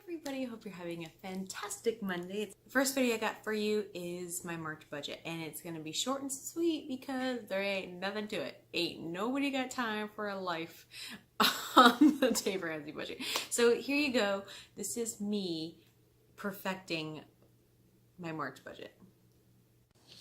everybody, hope you're having a fantastic Monday. The first video I got for you is my March budget, and it's going to be short and sweet because there ain't nothing to it. Ain't nobody got time for a life on the Dave Ramsey budget. So here you go. This is me perfecting my March budget.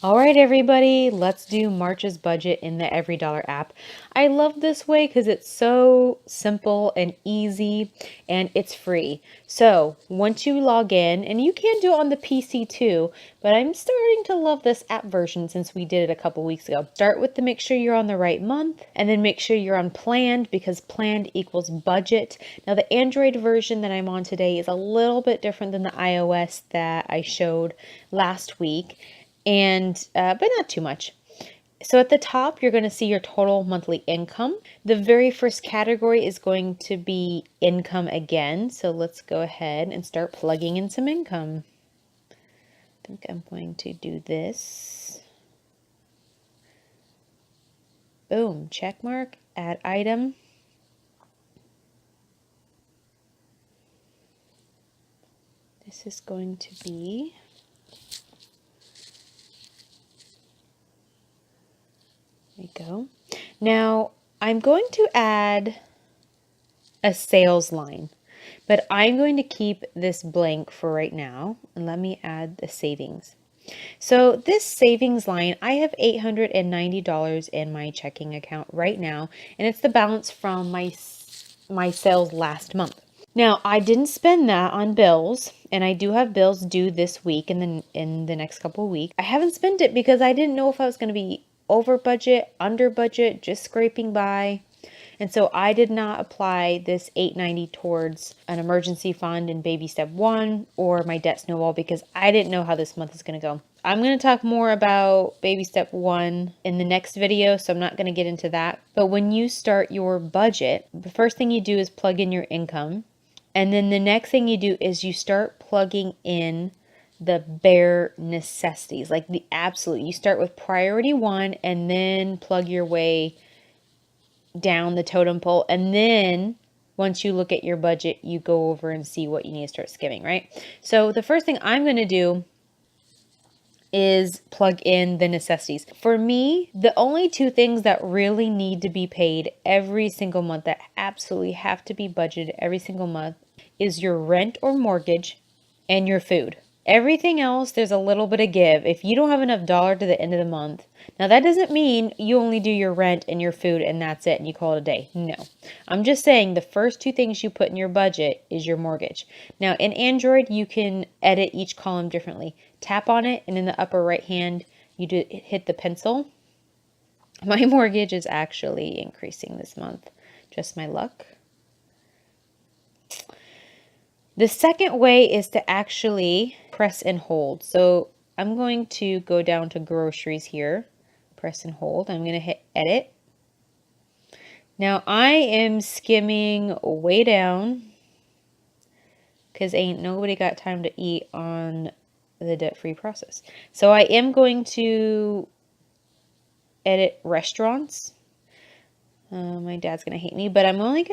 All right, everybody, let's do March's budget in the EveryDollar app. I love this way because it's so simple and easy and it's free. So once you log in, and you can do it on the PC too, but I'm starting to love this app version since we did it a couple weeks ago. Start with make sure you're on the right month, and then make sure you're on planned because planned equals budget. Now the Android version that I'm on today is a little bit different than the iOS that I showed last week. But not too much. So at the top, you're going to see your total monthly income. The very first category is going to be income again. So let's go ahead and start plugging in some income. I think I'm going to do this. Boom, check mark, add item. This is going to be There we go. Now I'm going to add a sales line, but I'm going to keep this blank for right now. And let me add the savings. So this savings line, I have $890 in my checking account right now, and it's the balance from my sales last month. Now, I didn't spend that on bills, and I do have bills due this week and in the next couple of weeks. I haven't spent it because I didn't know if I was going to be over budget, under budget, just scraping by. And so I did not apply this $890 towards an emergency fund in baby step 1 or my debt snowball because I didn't know how this month is going to go. I'm going to talk more about baby step 1 in the next video, so I'm not going to get into that. But when you start your budget, the first thing you do is plug in your income. And then the next thing you do is you start plugging in the bare necessities, like the absolute. You start with priority 1 and then plug your way down the totem pole. And then once you look at your budget, you go over and see what you need to start skimming, right? So the first thing I'm going to do is plug in the necessities. For me, the only 2 things that really need to be paid every single month, that absolutely have to be budgeted every single month, is your rent or mortgage and your food. Everything else, there's a little bit of give. If you don't have enough dollar to the end of the month, now that doesn't mean you only do your rent and your food and that's it and you call it a day. No, I'm just saying the first 2 things you put in your budget is your mortgage. Now in Android, you can edit each column differently. Tap on it and in the upper right hand, you hit the pencil. My mortgage is actually increasing this month. Just my luck. The second way is to actually press and hold. So I'm going to go down to groceries here, press and hold. I'm going to hit edit. Now I am skimming way down because ain't nobody got time to eat on the debt-free process. So I am going to edit restaurants. My dad's going to hate me, but I'm going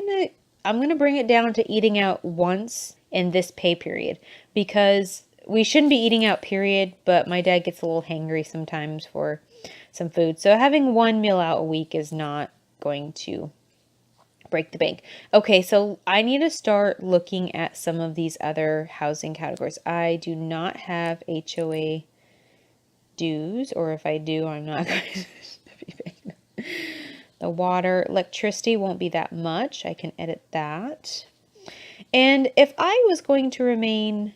to bring it down to eating out once in this pay period because we shouldn't be eating out period, but my dad gets a little hangry sometimes for some food. So having 1 meal out a week is not going to break the bank. Okay, so I need to start looking at some of these other housing categories. I do not have HOA dues, or if I do, I'm not going to be paying them. The water, electricity won't be that much. I can edit that. And if I was going to remain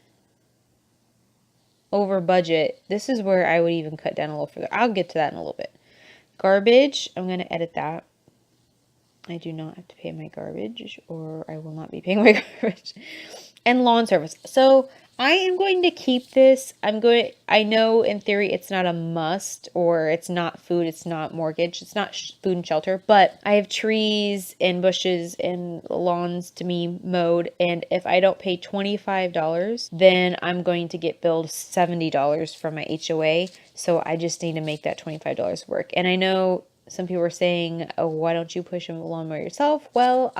over budget, this is where I would even cut down a little further. I'll get to that in a little bit. Garbage, I'm going to edit that. I do not have to pay my garbage, or I will not be paying my garbage. And lawn service. So I am going to keep this. I know in theory it's not a must, or it's not food, it's not mortgage, it's not food and shelter, but I have trees and bushes and lawns to be mowed, and if I don't pay $25, then I'm going to get billed $70 from my HOA, so I just need to make that $25 work. And I know some people are saying, oh, why don't you push a lawnmower yourself? Well,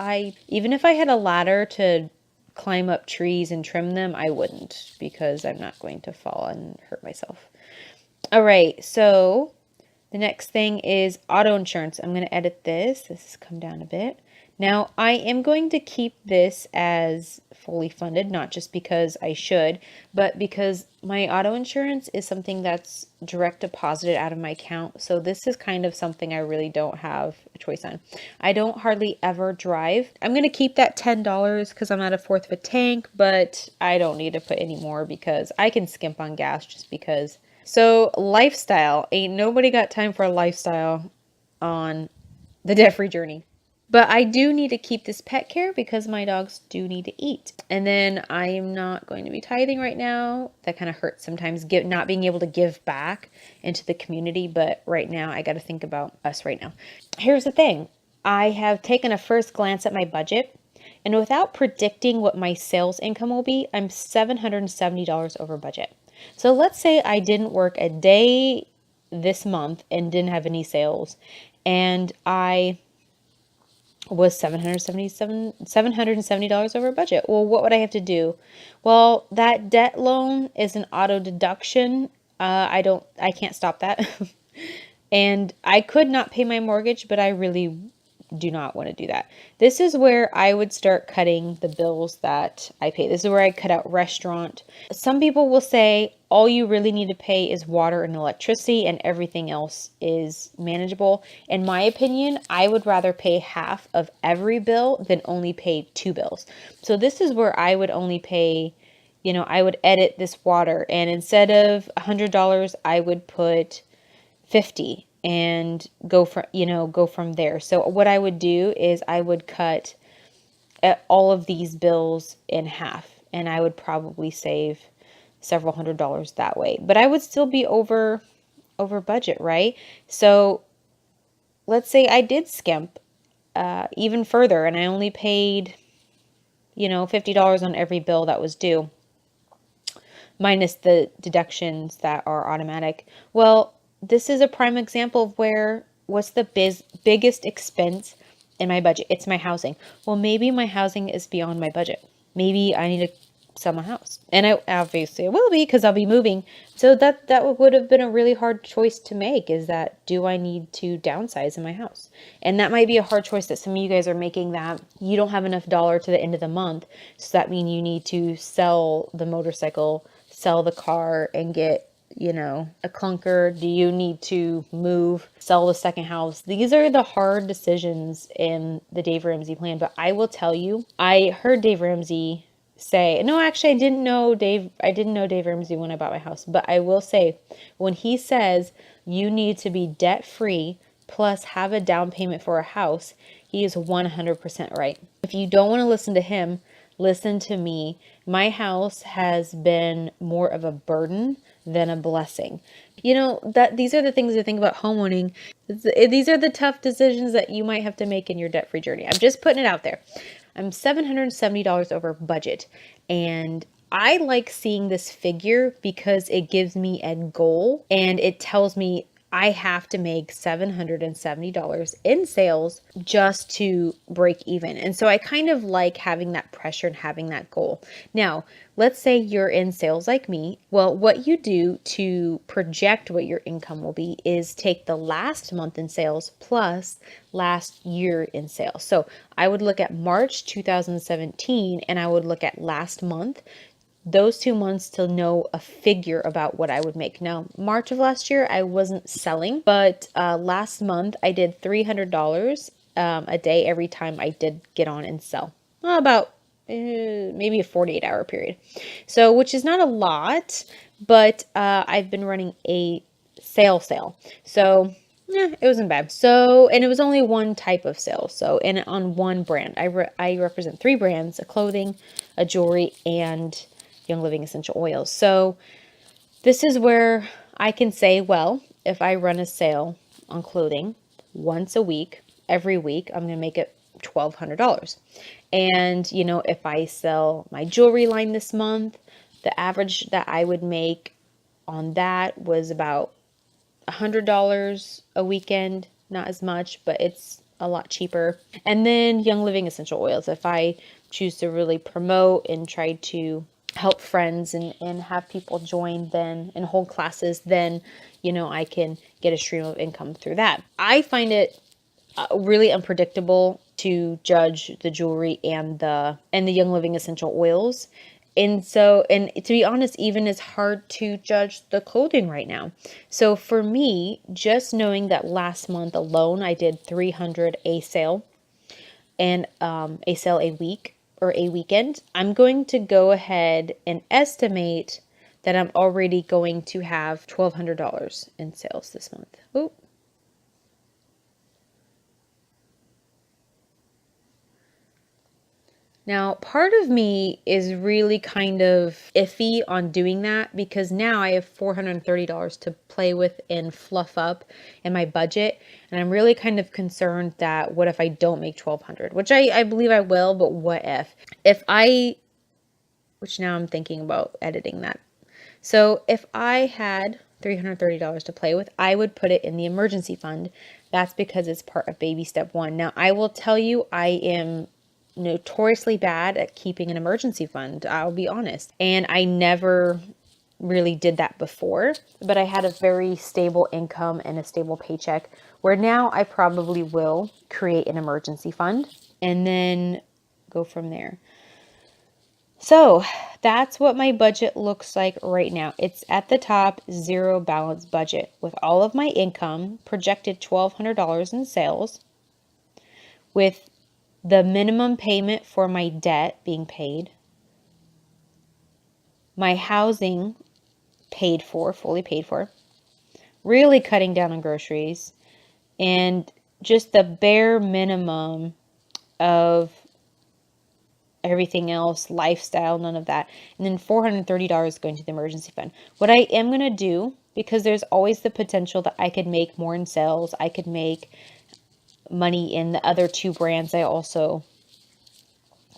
even if I had a ladder to climb up trees and trim them, I wouldn't, because I'm not going to fall and hurt myself. All right, so the next thing is auto insurance. I'm going to edit this. This has come down a bit. Now, I am going to keep this as fully funded, not just because I should, but because my auto insurance is something that's direct deposited out of my account. So this is kind of something I really don't have a choice on. I don't hardly ever drive. I'm going to keep that $10 because I'm at a fourth of a tank, but I don't need to put any more because I can skimp on gas just because. So lifestyle, ain't nobody got time for a lifestyle on the debt-free journey. But I do need to keep this pet care because my dogs do need to eat. And then I am not going to be tithing right now. That kind of hurts sometimes, not being able to give back into the community. But right now, I got to think about us right now. Here's the thing. I have taken a first glance at my budget. And without predicting what my sales income will be, I'm $770 over budget. So let's say I didn't work a day this month and didn't have any sales. And I was $770 over budget. Well, what would I have to do? Well, that debt loan is an auto deduction. I can't stop that. And I could not pay my mortgage, but I really do not want to do that. This is where I would start cutting the bills that I pay. This is where I cut out restaurant. Some people will say all you really need to pay is water and electricity and everything else is manageable. In my opinion, I would rather pay half of every bill than only pay 2 bills. So this is where I would only pay, I would edit this water, and instead of $100, I would put 50 and go from there. So what I would do is I would cut all of these bills in half, and I would probably save several $100s that way. But I would still be over budget, right? So let's say I did skimp even further, and I only paid $50 on every bill that was due, minus the deductions that are automatic. Well, this is a prime example of what's the biggest expense in my budget? It's my housing. Well, maybe my housing is beyond my budget. Maybe I need to sell my house. And I obviously will be because I'll be moving. So that would have been a really hard choice to make, is that do I need to downsize in my house? And that might be a hard choice that some of you guys are making, that you don't have enough dollar to the end of the month. So that means you need to sell the motorcycle, sell the car, and get a clunker. Do you need to move, sell the second house? These are the hard decisions in the Dave Ramsey plan. But I will tell you, I heard Dave Ramsey say, no, actually, I didn't know Dave Ramsey when I bought my house. But I will say, when he says you need to be debt free plus have a down payment for a house, he is 100% right. If you don't want to listen to him, listen to me. My house has been more of a burden than a blessing. That these are the things to think about homeowning. These are the tough decisions that you might have to make in your debt-free journey. I'm just putting it out there. I'm $770 over budget, and I like seeing this figure because it gives me a goal, and it tells me I have to make $770 in sales just to break even. And so I kind of like having that pressure and having that goal. Now, let's say you're in sales like me. Well, what you do to project what your income will be is take the last month in sales plus last year in sales. So I would look at March 2017 and I would look at last month, those 2 months, to know a figure about what I would make. Now, March of last year, I wasn't selling, but last month I did $300 a day every time I did get on and sell. Well, about maybe a 48-hour period. So, which is not a lot, but I've been running a sale. So it wasn't bad. So, and it was only one type of sale. So, and on one brand, I represent 3 brands: a clothing, a jewelry, and Young Living essential oils. So this is where I can say, well, if I run a sale on clothing once a week, every week, I'm going to make it $1,200. And, if I sell my jewelry line this month, the average that I would make on that was about $100 a weekend. Not as much, but it's a lot cheaper. And then Young Living essential oils. If I choose to really promote and try to help friends and have people join then and hold classes, then, I can get a stream of income through that. I find it really unpredictable to judge the jewelry and the Young Living essential oils. And to be honest, even it's hard to judge the clothing right now. So for me, just knowing that last month alone, I did 300 a sale and a sale a week or a weekend, I'm going to go ahead and estimate that I'm already going to have $1,200 in sales this month. Ooh. Now, part of me is really kind of iffy on doing that because now I have $430 to play with and fluff up in my budget. And I'm really kind of concerned that what if I don't make $1,200, which I believe I will, but what if? Which now I'm thinking about editing that. So if I had $330 to play with, I would put it in the emergency fund. That's because it's part of baby step 1. Now, I will tell you, I am notoriously bad at keeping an emergency fund. I'll be honest. And I never really did that before, but I had a very stable income and a stable paycheck where now I probably will create an emergency fund and then go from there. So that's what my budget looks like right now. It's at the top, zero balance budget with all of my income projected $1,200 in sales, with the minimum payment for my debt being paid, my housing paid for, fully paid for, really cutting down on groceries, and just the bare minimum of everything else, lifestyle, none of that. And then $430 going to the emergency fund. What I am going to do, because there's always the potential that I could make more in sales, I could make money in the other 2 brands I also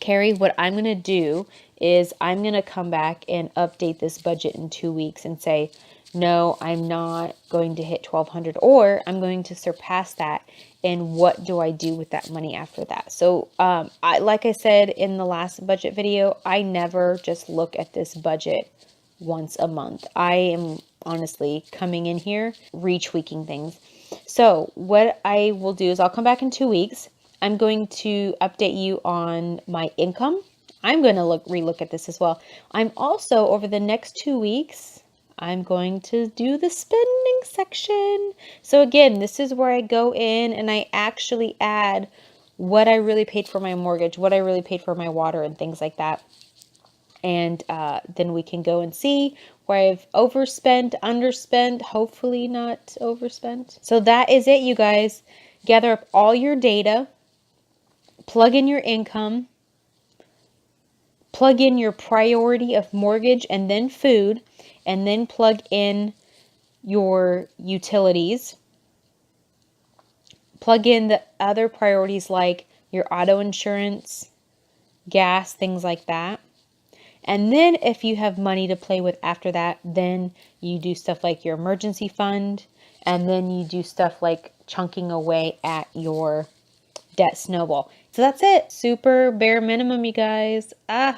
carry. What I'm going to do is I'm going to come back and update this budget in 2 weeks and say, no, I'm not going to hit 1,200, or I'm going to surpass that. And what do I do with that money after that? So, like I said in the last budget video, I never just look at this budget once a month. I am honestly coming in here, retweaking things. So what I will do is I'll come back in 2 weeks. I'm going to update you on my income. I'm going to relook at this as well. I'm also, over the next 2 weeks, I'm going to do the spending section. So again, this is where I go in and I actually add what I really paid for my mortgage, what I really paid for my water and things like that. And then we can go and see where I've overspent, underspent, hopefully not overspent. So that is it, you guys. Gather up all your data, plug in your income, plug in your priority of mortgage and then food, and then plug in your utilities. Plug in the other priorities like your auto insurance, gas, things like that. And then if you have money to play with after that, then you do stuff like your emergency fund, and then you do stuff like chunking away at your debt snowball. So that's it. Super bare minimum, you guys. All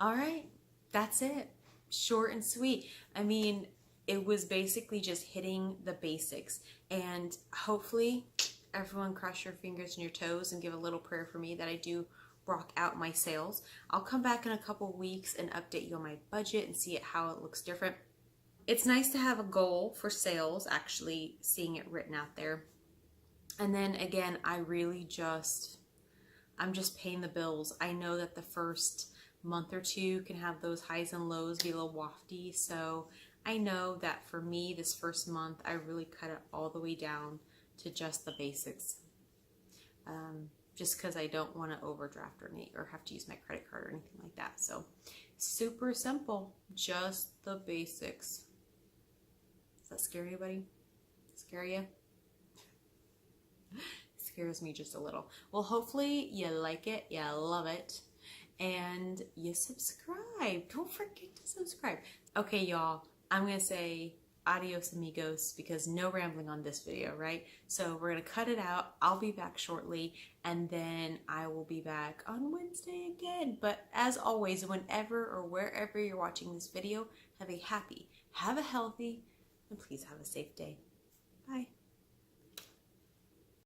right, that's it. Short and sweet. I mean, it was basically just hitting the basics, and hopefully everyone cross your fingers and your toes and give a little prayer for me that I do rock out my sales. I'll come back in a couple weeks and update you on my budget and see how it looks different. It's nice to have a goal for sales, actually seeing it written out there. And then again, I'm just paying the bills. I know that the first month or 2 can have those highs and lows, be a little wafty. So I know that for me, this first month, I really cut it all the way down to just the basics. Just because I don't want to overdraft or have to use my credit card or anything like that. So super simple, just the basics. Does that scare anybody? Scare you? Scares me just a little. Well, hopefully you like it, you love it, and you subscribe. Don't forget to subscribe. Okay, y'all, I'm gonna say adios amigos, because no rambling on this video, right? So we're gonna cut it out. I'll be back shortly, and then I will be back on Wednesday again. But as always, whenever or wherever you're watching this video, have a happy, have a healthy, and please have a safe day. Bye.